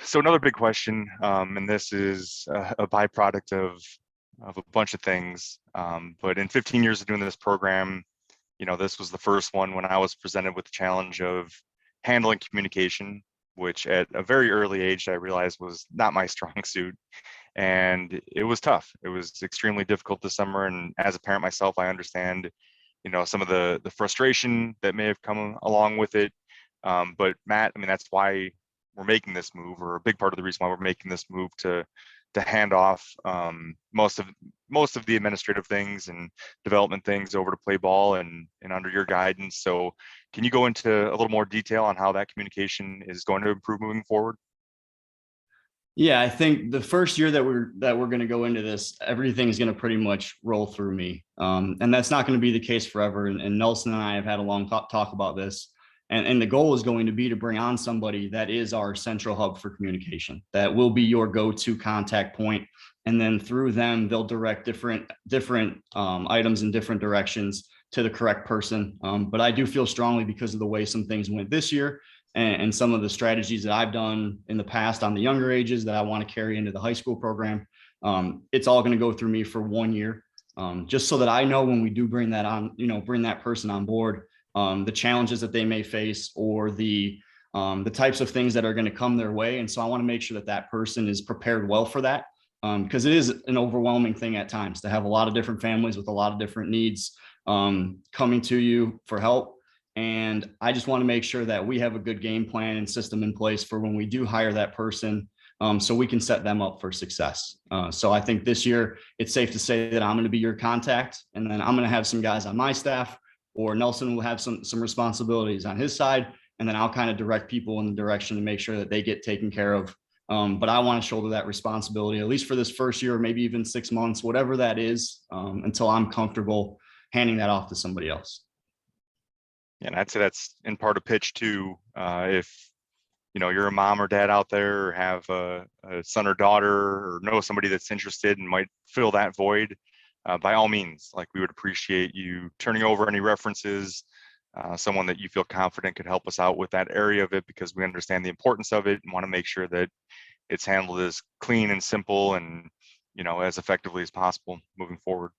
So another big question, and this is a byproduct of a bunch of things. But in 15 years of doing this program, this was the first one when I was presented with the challenge of handling communication, which at a very early age I realized was not my strong suit. And it was tough. It was extremely difficult this summer. And as a parent myself, I understand, some of the frustration that may have come along with it. But Matt, I mean, that's why we're making this move, or a big part of the reason why we're making this move to hand off most of the administrative things and development things over to play ball and under your guidance. So can you go into a little more detail on how that communication is going to improve moving forward? Yeah, I think the first year that we're going to go into this, everything is going to pretty much roll through me, and that's not going to be the case forever. And Nelson and I have had a long talk about this, and the goal is going to be to bring on somebody that is our central hub for communication, that will be your go-to contact point, and then through them they'll direct different items in different directions to the correct person. But I do feel strongly, because of the way some things went this year and some of the strategies that I've done in the past on the younger ages that I want to carry into the high school program. It's all going to go through me for 1 year, just so that I know when we do bring that on, bring that person on board, the challenges that they may face, or the types of things that are going to come their way. And so I want to make sure that that person is prepared well for that, because it is an overwhelming thing at times to have a lot of different families with a lot of different needs coming to you for help. And I just want to make sure that we have a good game plan and system in place for when we do hire that person, so we can set them up for success. So I think this year it's safe to say that I'm going to be your contact, and then I'm going to have some guys on my staff, or Nelson will have some responsibilities on his side, and then I'll kind of direct people in the direction to make sure that they get taken care of. But I want to shoulder that responsibility, at least for this first year, or maybe even 6 months, whatever that is, until I'm comfortable handing that off to somebody else. And I'd say that's in part a pitch too. If you're a mom or dad out there, or have a son or daughter, or know somebody that's interested and might fill that void, by all means, like, we would appreciate you turning over any references, someone that you feel confident could help us out with that area of it, because we understand the importance of it and want to make sure that it's handled as clean and simple and as effectively as possible moving forward.